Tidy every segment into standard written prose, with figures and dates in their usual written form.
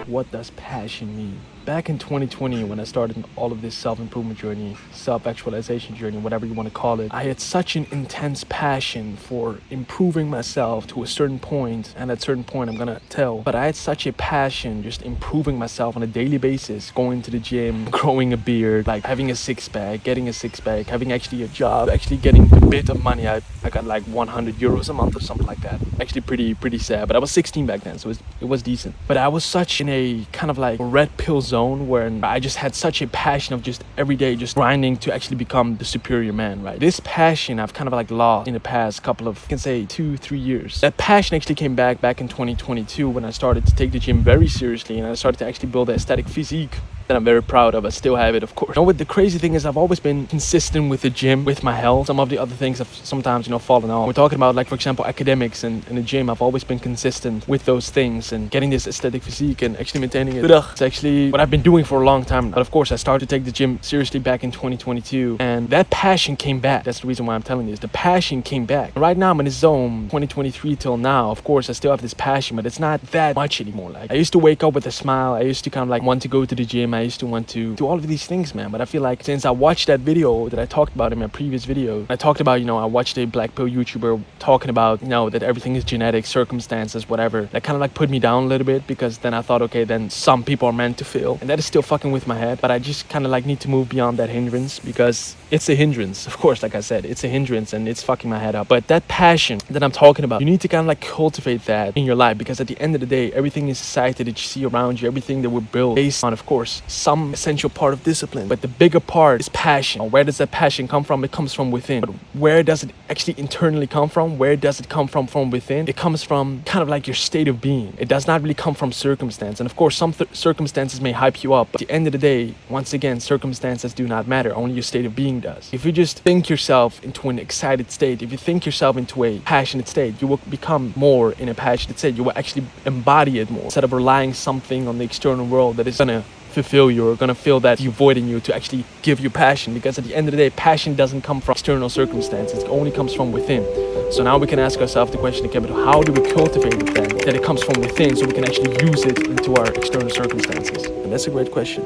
What does passion mean? Back in 2020, when I started all of this self-improvement journey, self-actualization journey, whatever you want to call it, I had such an intense passion for improving myself to a certain point, and at a certain point I'm gonna tell, but I had such a passion just improving myself on a daily basis, going to the gym, growing a beard, like having a six-pack, getting a six-pack, having actually a job, actually getting a bit of money. I got like 100 euros a month or something like that. Actually pretty sad, but I was 16 back then, so it was decent. But I was such in a kind of like red pill zone where I just had such a passion of just every day just grinding to actually become the superior man, right? This passion I've kind of like lost in the past couple of, I can say 2-3 years. That passion actually came back in 2022 when I started to take the gym very seriously and I started to actually build an aesthetic physique that I'm very proud of. I still have it, of course. You know what the crazy thing is, I've always been consistent with the gym, with my health. Some of the other things have sometimes, fallen off. We're talking about, like, for example, academics and the gym. I've always been consistent with those things and getting this aesthetic physique and actually maintaining it. It's actually what I've been doing for a long time. But of course, I started to take the gym seriously back in 2022 and that passion came back. That's the reason why I'm telling you this. The passion came back. Right now I'm in a zone 2023 till now. Of course, I still have this passion, but it's not that much anymore. Like, I used to wake up with a smile. I used to kind of like want to go to the gym. I used to want to do all of these things, man. But I feel like since I watched that video that I talked about in my previous video, I talked about, I watched a black pill YouTuber talking about, that everything is genetic, circumstances, whatever. That kind of like put me down a little bit because then I thought, okay, then some people are meant to fail. And that is still fucking with my head. But I just kind of like need to move beyond that hindrance because it's a hindrance. Of course, like I said, it's a hindrance and it's fucking my head up. But that passion that I'm talking about, you need to kind of like cultivate that in your life because at the end of the day, everything in society that you see around you, everything that we're built based on, of course, some essential part of discipline. But the bigger part is passion. Where does that passion come from? It comes from within. But where does it actually internally come from? Where does it come from within? It comes from kind of like your state of being. It does not really come from circumstance. And of course, some circumstances may hype you up. But at the end of the day, once again, circumstances do not matter. Only your state of being does. If you just think yourself into an excited state, if you think yourself into a passionate state, you will become more in a passionate state. You will actually embody it more instead of relying something on the external world that is gonna fulfill you or gonna feel that you void in you to actually give you passion. Because at the end of the day, passion doesn't come from external circumstances. It only comes from within. So now we can ask ourselves the question again, but how do we cultivate it then? That it comes from within so we can actually use it into our external circumstances. And that's a great question.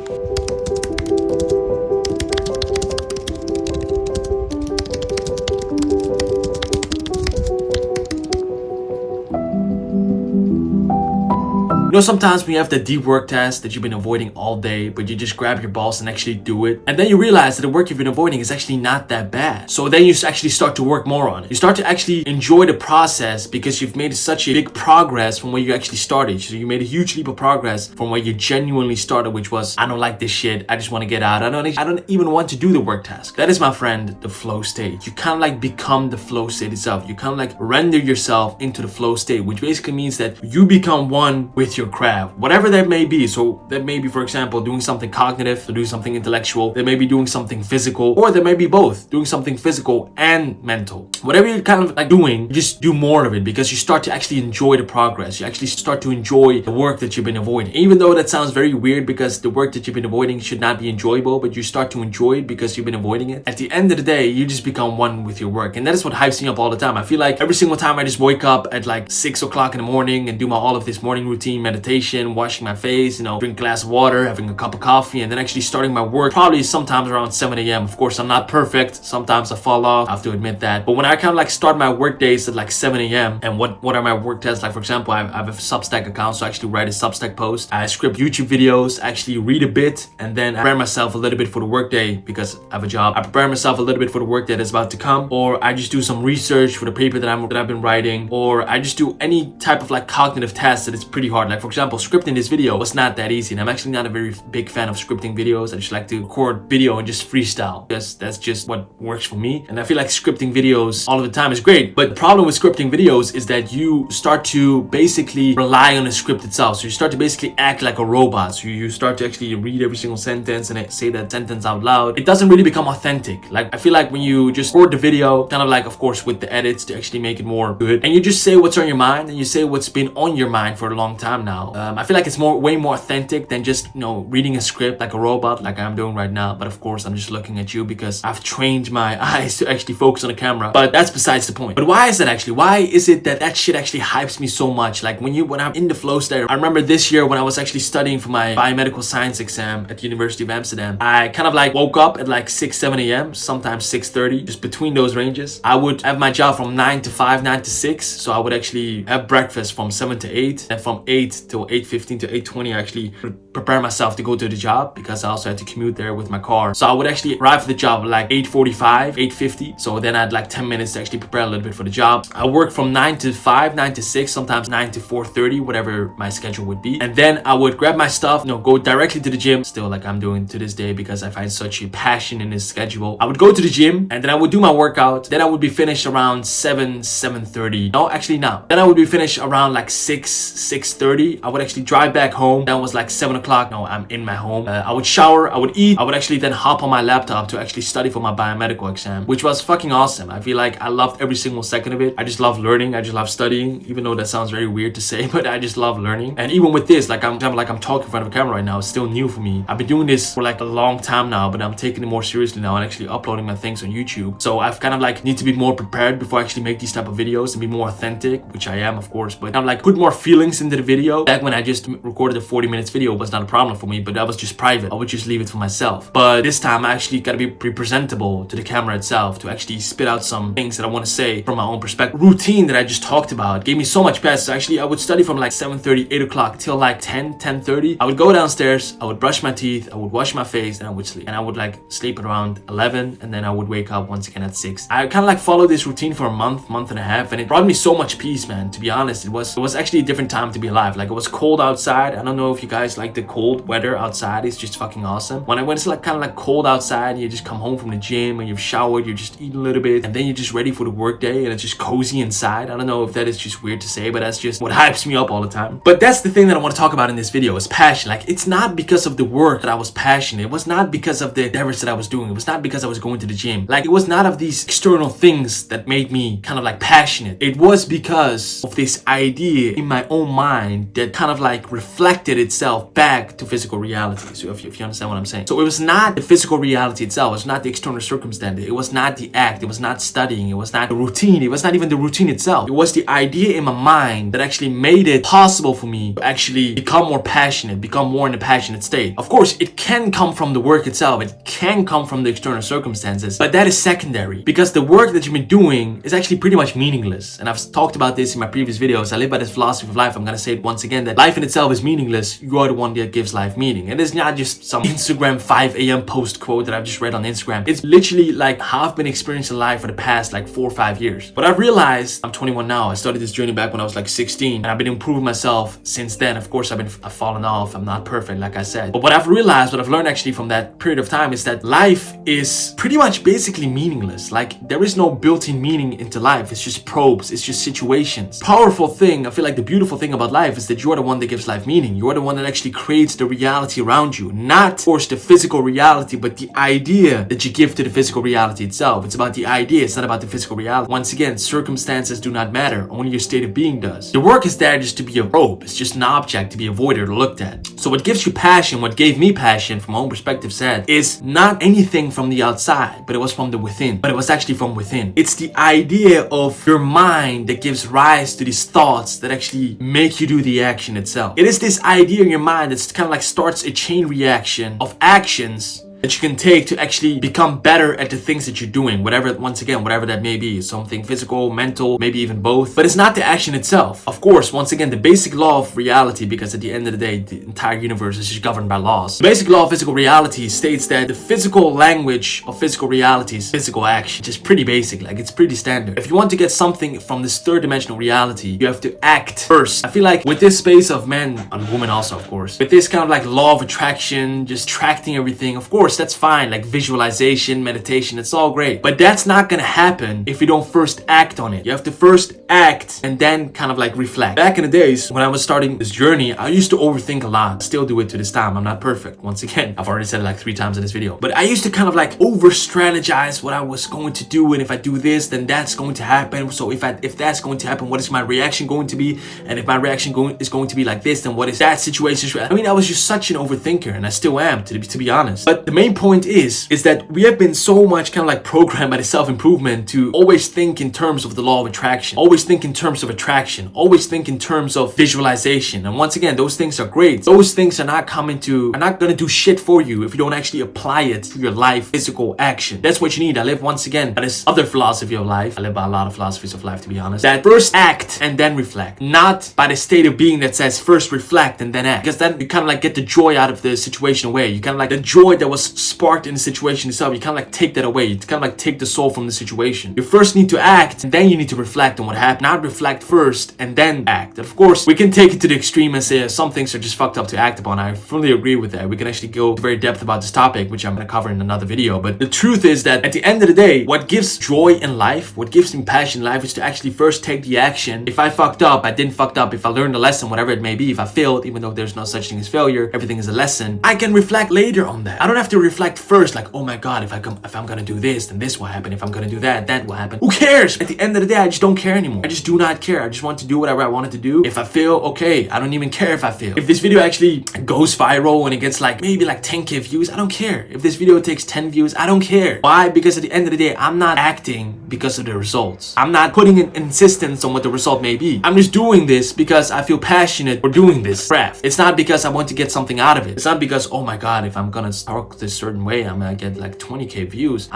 Sometimes when you have that deep work task that you've been avoiding all day, but you just grab your balls and actually do it, and then you realize that the work you've been avoiding is actually not that bad. So then you actually start to work more on it. You start to actually enjoy the process because you've made such a big progress from where you actually started. So you made a huge leap of progress from where you genuinely started, which was, I don't like this shit. I just want to get out. I don't even want to do the work task. That is, my friend, the flow state. You kind of like become the flow state itself. You kind of like render yourself into the flow state, which basically means that you become one with your craft, whatever that may be. So that may be, for example, doing something cognitive, or doing something intellectual. They may be doing something physical, or they may be both, doing something physical and mental. Whatever you're kind of like doing, you just do more of it because you start to actually enjoy the progress. You actually start to enjoy the work that you've been avoiding. Even though that sounds very weird because the work that you've been avoiding should not be enjoyable, but you start to enjoy it because you've been avoiding it. At the end of the day, you just become one with your work. And that is what hypes me up all the time. I feel like every single time I just wake up at like 6 o'clock in the morning and do all of this morning routine, meditation, washing my face, drink a glass of water, having a cup of coffee, and then actually starting my work probably sometimes around 7 a.m. Of course, I'm not perfect. Sometimes I fall off. I have to admit that. But when I kind of like start my work days at like 7 a.m. and what are my work tasks? Like, for example, I have a Substack account, so I actually write a Substack post. I script YouTube videos, actually read a bit, and then I prepare myself a little bit for the workday because I have a job. I prepare myself a little bit for the work that is about to come, or I just do some research for the paper that I've been writing, or I just do any type of like cognitive task that is pretty hard. Like, for example, scripting this video was not that easy, and I'm actually not a very big fan of scripting videos. I just like to record video and just freestyle. That's just what works for me. And I feel like scripting videos all of the time is great, but the problem with scripting videos is that you start to basically rely on the script itself. So you start to basically act like a robot. So you start to actually read every single sentence and say that sentence out loud. It doesn't really become authentic. Like, I feel like when you just record the video, kind of like, of course, with the edits to actually make it more good, and you just say what's on your mind and you say what's been on your mind for a long time now. I feel like it's way more authentic than just, you know, reading a script like a robot like I'm doing right now. But of course, I'm just looking at you because I've trained my eyes to actually focus on the camera. But that's besides the point. But why is that actually? Why is it that shit actually hypes me so much? Like when I'm in the flow state. I remember this year when I was actually studying for my biomedical science exam at the University of Amsterdam. I kind of like woke up at like 6, 7 a.m. sometimes 6:30, just between those ranges. I would have my job from 9 to 5, 9 to 6. So I would actually have breakfast from 7 to 8, and from 8 till 8:15 to 8:20 I actually prepare myself to go to the job because I also had to commute there with my car. So I would actually arrive at the job at like 8:45, 8:50. So then I had like 10 minutes to actually prepare a little bit for the job. I worked from 9 to 5, 9 to 6, sometimes 9 to 4:30, whatever my schedule would be. And then I would grab my stuff, you know, go directly to the gym, still like I'm doing to this day because I find such a passion in this schedule. I would go to the gym and then I would do my workout. Then I would be finished around 7, 7:30. No, actually no. Then I would be finished around like 6, 6:30. I would actually drive back home. That was like 7 o'clock. No, I'm in my home. I would shower, I would eat. I would actually then hop on my laptop to actually study for my biomedical exam, which was fucking awesome. I feel like I loved every single second of it. I just love learning. I just love studying, even though that sounds very weird to say, but I just love learning. And even with this, like I'm talking in front of a camera right now, it's still new for me. I've been doing this for like a long time now, but I'm taking it more seriously now and actually uploading my things on YouTube. So I've kind of like need to be more prepared before I actually make these type of videos and be more authentic, which I am, of course, but I'm like put more feelings into the video. Back when I just recorded a 40 minutes video, it was not a problem for me, but that was just private. I would just leave it for myself. But this time I actually gotta be presentable to the camera itself to actually spit out some things that I want to say from my own perspective. Routine that I just talked about gave me so much passion. So actually I would study from like 7:30, 8 o'clock till like 10, 10:30. I would go downstairs, I would brush my teeth, I would wash my face, and I would sleep. And I would like sleep around 11, and then I would wake up once again at 6. I kind of like followed this routine for a month and a half, and it brought me so much peace, man. To be honest, it was actually a different time to be alive. Like it was cold outside. I don't know if you guys like the cold weather outside. It's just fucking awesome. When it's like kind of like cold outside, and you just come home from the gym and you've showered, you're just eating a little bit, and then you're just ready for the work day, and it's just cozy inside. I don't know if that is just weird to say, but that's just what hypes me up all the time. But that's the thing that I want to talk about in this video is passion. Like it's not because of the work that I was passionate. It was not because of the endeavors that I was doing. It was not because I was going to the gym. Like it was not of these external things that made me kind of like passionate. It was because of this idea in my own mind that kind of like reflected itself back to physical reality. So if you understand what I'm saying. So it was not the physical reality itself. It was not the external circumstance. It was not the act. It was not studying. It was not the routine. It was not even the routine itself. It was the idea in my mind that actually made it possible for me to actually become more passionate, become more in a passionate state. Of course, it can come from the work itself. It can come from the external circumstances, but that is secondary because the work that you've been doing is actually pretty much meaningless. And I've talked about this in my previous videos. I live by this philosophy of life. I'm gonna say it once again, that life in itself is meaningless. You are the one that gives life meaning. And it's not just some Instagram 5 a.m. post quote that I've just read on Instagram. It's literally like how I've been experiencing life for the past like 4 or 5 years. But I've realized, I'm 21 now. I started this journey back when I was like 16, and I've been improving myself since then. Of course, I've fallen off. I'm not perfect, like I said. But what I've realized, what I've learned actually from that period of time is that life is pretty much basically meaningless. Like there is no built-in meaning into life. It's just probes. It's just situations. Powerful thing, I feel like the beautiful thing about life is that you're the one that gives life meaning. You're the one that actually creates the reality around you. Not, of course, the physical reality, but the idea that you give to the physical reality itself. It's about the idea. It's not about the physical reality. Once again, circumstances do not matter. Only your state of being does. The work is there just to be a probe. It's just an object to be avoided or looked at. So what gives you passion, what gave me passion from my own perspective said, is not anything from the outside, but it was from the within. But it was actually from within. It's the idea of your mind that gives rise to these thoughts that actually make you do the action itself. It is this idea in your mind that's kind of like starts a chain reaction of actions that you can take to actually become better at the things that you're doing, whatever, once again, whatever that may be, something physical, mental, maybe even both. But it's not the action itself. Of course, once again, the basic law of reality, because at the end of the day, the entire universe is just governed by laws. The basic law of physical reality states that the physical language of physical reality is physical action, which is pretty basic, like it's pretty standard. If you want to get something from this third dimensional reality, you have to act first. I feel like with this space of men and women also, of course, with this kind of like law of attraction, just attracting everything, of course, course, that's fine, like visualization, meditation, it's all great. But that's not gonna happen if you don't first act on it. You have to first act and then kind of like reflect. Back in the days when I was starting this journey, I used to overthink a lot. Still do it to this time. I'm not perfect. Once again, I've already said it like 3 times in this video. But I used to kind of like over strategize what I was going to do, and if I do this, then that's going to happen. So if that's going to happen, what is my reaction going to be? And if my reaction is going to be like this, then what is that situation? I mean, I was just such an overthinker, and I still am, to be honest. But the main point is that we have been so much kind of like programmed by the self-improvement to always think in terms of the law of attraction, always think in terms of attraction, always think in terms of visualization. And once again, those things are great. Those things are not going to do shit for you if you don't actually apply it to your life, physical action. That's what you need. I live once again by this other philosophy of life. I live by a lot of philosophies of life, to be honest. That first act and then reflect, not by the state of being that says first reflect and then act. Because then you kind of like get the joy out of the situation away. You kind of like the joy that was sparked in the situation itself. You kind of like take that away. You kind of like take the soul from the situation. You first need to act and then you need to reflect on what happened. Not reflect first and then act. And of course, we can take it to the extreme and say some things are just fucked up to act upon. I fully agree with that. We can actually go very depth about this topic, which I'm going to cover in another video. But the truth is that at the end of the day, what gives joy in life, what gives me passion in life is to actually first take the action. If I fucked up, I didn't fucked up. If I learned a lesson, whatever it may be, if I failed, even though there's no such thing as failure, everything is a lesson, I can reflect later on that. I don't have to reflect first like, oh my God, if I'm going to do this, then this will happen. If I'm going to do that, that will happen. Who cares? At the end of the day, I just don't care anymore. I just do not care. I just want to do whatever I wanted to do. If I fail, okay. I don't even care if I fail. If this video actually goes viral and it gets like maybe like 10k views, I don't care. If this video takes 10 views, I don't care. Why? Because at the end of the day, I'm not acting because of the results. I'm not putting an insistence on what the result may be. I'm just doing this because I feel passionate for doing this craft. It's not because I want to get something out of it. It's not because, oh my God, if I'm gonna talk this certain way, I'm gonna get like 20k views.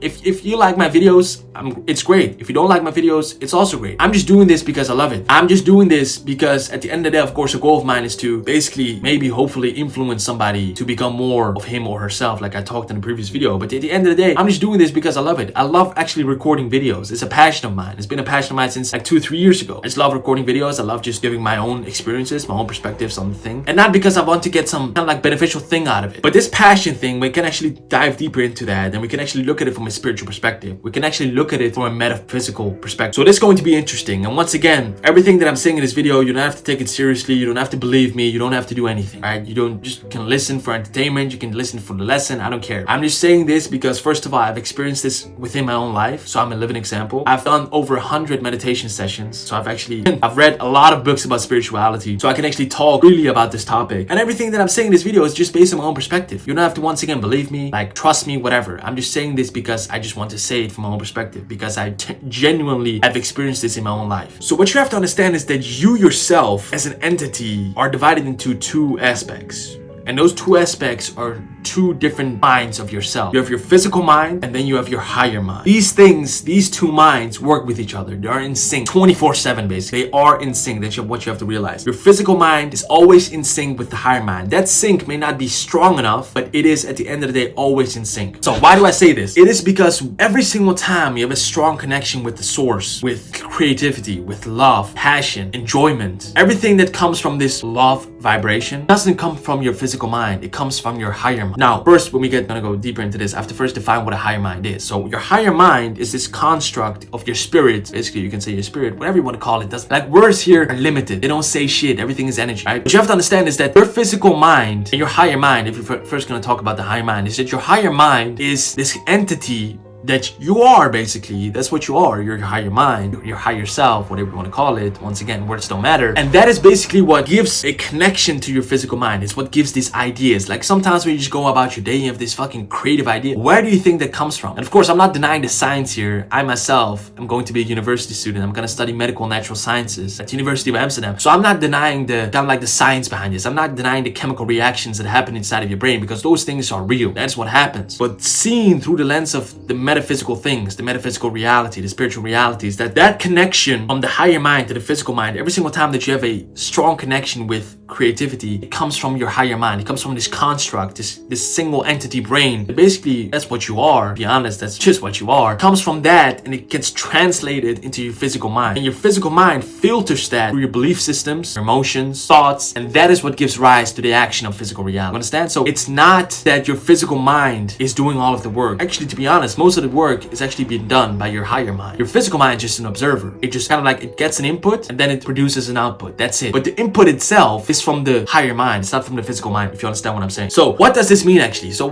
If you like my videos, it's great. If you don't like my videos, it's also great. I'm just doing this because I love it. I'm just doing this because at the end of the day, of course, a goal of mine is to basically maybe hopefully influence somebody to become more of him or herself, like I talked in the previous video. But at the end of the day, I'm just doing this because I love it. I love actually recording videos. It's a passion of mine. It's been a passion of mine since like 2-3 years ago. I just love recording videos. I love just giving my own experiences, my own perspectives on the thing. And not because I want to get some kind of like beneficial thing out of it. But this passion thing, we can actually dive deeper into that, and we can actually look at it from a spiritual perspective. We can actually look at it from a metaphysical perspective. So this is going to be interesting. And once again, everything that I'm saying in this video, you don't have to take it seriously. You don't have to believe me. You don't have to do anything, right? You don't just can listen for entertainment. You can listen for the lesson. I don't care. I'm just saying this because first of all, I've experienced this within my own life. So I'm a living example. I've done over 100 meditation sessions. So I've read a lot of books about spirituality. So I can actually talk really about this topic. And everything that I'm saying in this video is just based on my own perspective. You don't have to once again believe me, like trust me, whatever. I'm just saying this because I just want to say it from my own perspective, because I genuinely have experienced this in my own life. So what you have to understand is that you yourself as an entity are divided into 2 aspects. And those 2 aspects are 2 different minds of yourself. You have your physical mind, and then you have your higher mind. These things, these 2 minds work with each other. They are in sync 24/7 basically. They are in sync. That's what you have to realize. Your physical mind is always in sync with the higher mind. That sync may not be strong enough, but it is at the end of the day always in sync. So why do I say this? It is because every single time you have a strong connection with the source, with creativity, with love, passion, enjoyment, everything that comes from this love vibration doesn't come from your physical mind. It comes from your higher mind. Now, first, when we gonna go deeper into this, I have to first define what a higher mind is. So your higher mind is this construct of your spirit. Basically, you can say your spirit, whatever you want to call it. Like words here are limited. They don't say shit. Everything is energy, right? What you have to understand is that your physical mind and your higher mind, if you're first gonna talk about the higher mind, is that your higher mind is this entity that you are. Basically, that's what you are. Your higher mind, your higher self, whatever you want to call it. Once again, words don't matter. And that is basically what gives a connection to your physical mind. It's what gives these ideas. Like sometimes when you just go about your day, you have this fucking creative idea. Where do you think that comes from? And of course, I'm not denying the science here. I myself am going to be a university student. I'm going to study medical natural sciences at the University of Amsterdam. So I'm not denying the kind of like the science behind this. I'm not denying the chemical reactions that happen inside of your brain, because those things are real. That's what happens. But seen through the lens of the metaphysical things, the metaphysical reality, the spiritual reality, is that connection from the higher mind to the physical mind, every single time that you have a strong connection with creativity, it comes from your higher mind. It comes from this construct, this single entity brain. Basically, that's what you are. To be honest, that's just what you are. It comes from that, and it gets translated into your physical mind. And your physical mind filters that through your belief systems, your emotions, thoughts, and that is what gives rise to the action of physical reality. Understand? So it's not that your physical mind is doing all of the work. Actually, to be honest, most of the work is actually being done by your higher mind. Your physical mind is just an observer. It just kind of like, it gets an input and then it produces an output. That's it. But the input itself is from the higher mind. It's not from the physical mind, if you understand what I'm saying. So what does this mean actually? So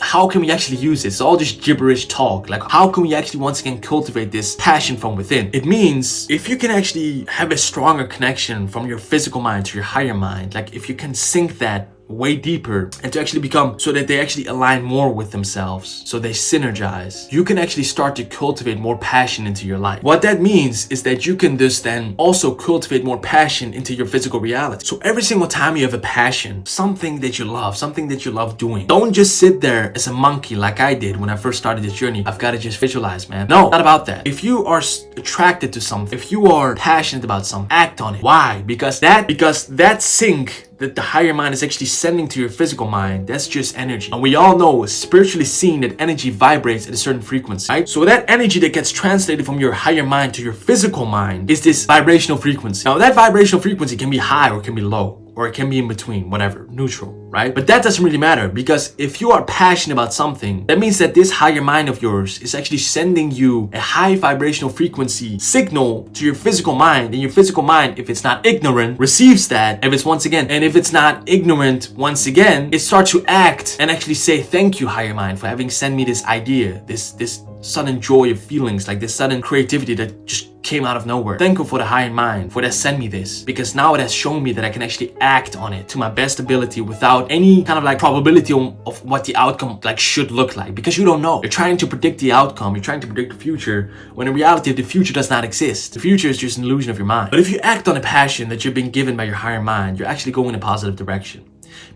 how can we actually use this? It's all just gibberish talk. Like, how can we actually once again cultivate this passion from within? It means if you can actually have a stronger connection from your physical mind to your higher mind, like if you can sync that way deeper and to actually become so that they actually align more with themselves, so they synergize, you can actually start to cultivate more passion into your life. What that means is that you can just then also cultivate more passion into your physical reality. So every single time you have a passion, something that you love doing, don't just sit there as a monkey like I did when I first started this journey. I've got to just visualize, man. No, not about that. If you are attracted to something, if you are passionate about something, act on it. Why? Because that sync that the higher mind is actually sending to your physical mind, that's just energy. And we all know, spiritually seen, that energy vibrates at a certain frequency, right? So that energy that gets translated from your higher mind to your physical mind is this vibrational frequency. Now that vibrational frequency can be high or it can be low, or it can be in between, whatever, neutral, right? But that doesn't really matter, because if you are passionate about something, that means that this higher mind of yours is actually sending you a high vibrational frequency signal to your physical mind, and your physical mind, if it's not ignorant, receives that. If it's not ignorant, once again, it starts to act and actually say, thank you, higher mind, for having sent me this idea, this sudden joy of feelings, like this sudden creativity that just came out of nowhere. Thankful for the higher mind for that sent me this, because now it has shown me that I can actually act on it to my best ability without any kind of like probability of what the outcome like should look like, because you don't know. You're trying to predict the outcome, you're trying to predict the future, when in reality the future does not exist. The future is just an illusion of your mind. But if you act on a passion that you've been given by your higher mind, you're actually going in a positive direction.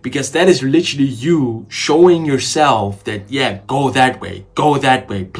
Because that is literally you showing yourself that, yeah, go that way,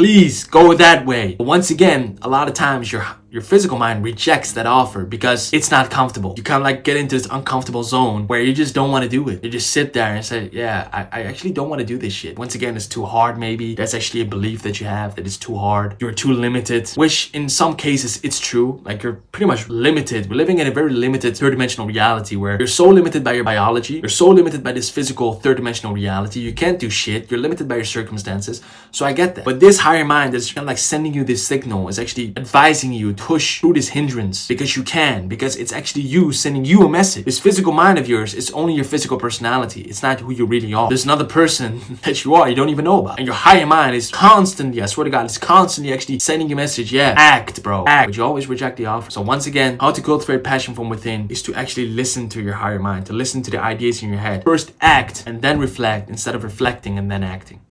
please go that way. But once again, a lot of times your physical mind rejects that offer because it's not comfortable. You kind of like get into this uncomfortable zone where you just don't want to do it. You just sit there and say, yeah, I actually don't want to do this shit. Once again, it's too hard maybe. That's actually a belief that you have, that it's too hard. You're too limited, which in some cases it's true. Like you're pretty much limited. We're living in a very limited third dimensional reality where you're so limited by your biology. You're so limited by this physical third dimensional reality. You can't do shit. You're limited by your circumstances. So I get that. But this higher mind that's kind of like sending you this signal is actually advising you to push through this hindrance because you can, because it's actually you sending you a message. This physical mind of yours is only your physical personality. It's not who you really are. There's another person that you are you don't even know about. And your higher mind is constantly, I swear to God, it's constantly actually sending you a message. Yeah, act, bro. Act. But you always reject the offer. So once again, how to cultivate passion from within is to actually listen to your higher mind, to listen to the ideas in your head. First act and then reflect instead of reflecting and then acting.